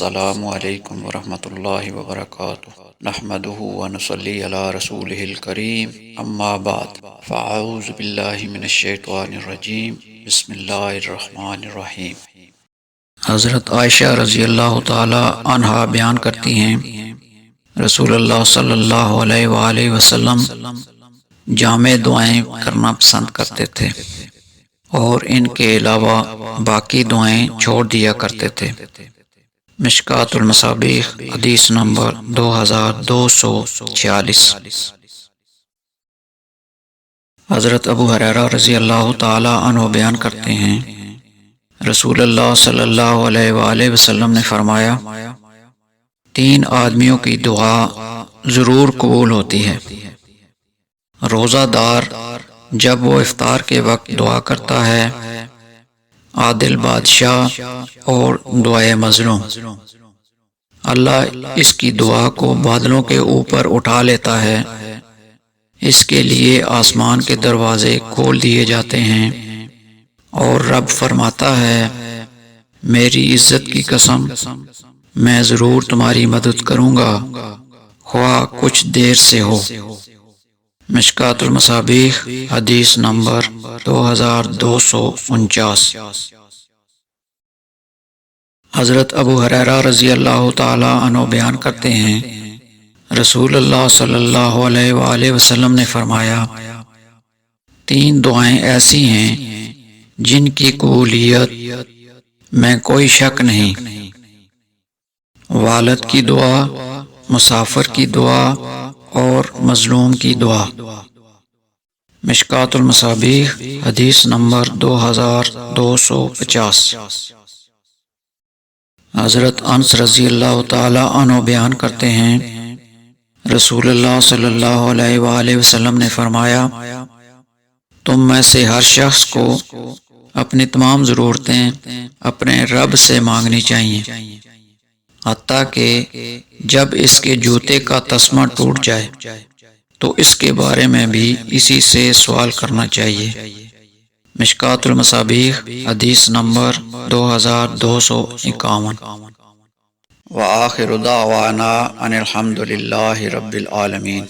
السلام علیکم ورحمۃ اللہ وبرکاتہ نحمده ونصلی علی رسولہ الکریم اما بعد فاعوذ باللہ من الشیطان الرجیم بسم اللہ الرحمن الرحیم۔ حضرت عائشہ رضی اللہ تعالی عنہا بیان کرتی ہیں رسول اللہ صلی اللہ علیہ وآلہ وسلم جامع دعائیں کرنا پسند کرتے تھے اور ان کے علاوہ باقی دعائیں چھوڑ دیا کرتے تھے۔ مشکوٰۃ المصابیح حدیث نمبر 2246۔ حضرت ابو ہریرہ رضی اللہ تعالی عنہ بیان کرتے ہیں رسول اللہ صلی اللہ علیہ وآلہ وسلم نے فرمایا 3 آدمیوں کی دعا ضرور قبول ہوتی ہے۔ روزہ دار جب وہ افطار کے وقت دعا کرتا ہے، عادل بادشاہ اور دعائے مظلوم، اللہ اس کی دعا کو بادلوں کے اوپر اٹھا لیتا ہے، اس کے لیے آسمان کے دروازے کھول دیے جاتے ہیں اور رب فرماتا ہے میری عزت کی قسم میں ضرور تمہاری مدد کروں گا خواہ کچھ دیر سے ہو۔ مشکوٰۃ المصابیح حدیث نمبر 2249۔ حضرت ابو ہریرہ رضی اللہ تعالی عنہ بیان کرتے ہیں رسول اللہ صلی اللہ علیہ وآلہ وسلم نے فرمایا 3 دعائیں ایسی ہیں جن کی قبولیت میں کوئی شک نہیں، والد کی دعا، مسافر کی دعا اور مظلوم کی دعا۔ مشکوٰۃ المصابیح حدیث نمبر 2250۔ حضرت انس رضی اللہ تعالی عنہ بیان کرتے ہیں رسول اللہ صلی اللہ علیہ وآلہ وسلم نے فرمایا تم میں سے ہر شخص کو اپنی تمام ضرورتیں اپنے رب سے مانگنی چاہیے، حتیٰ کہ جب اس کے جوتے کا تسمہ ٹوٹ جائے تو اس کے بارے میں بھی اسی سے سوال کرنا چاہیے۔ مشکوٰۃ المصابیح حدیث نمبر 2251۔ وآخر دعوانا ان الحمد للہ رب العالمین۔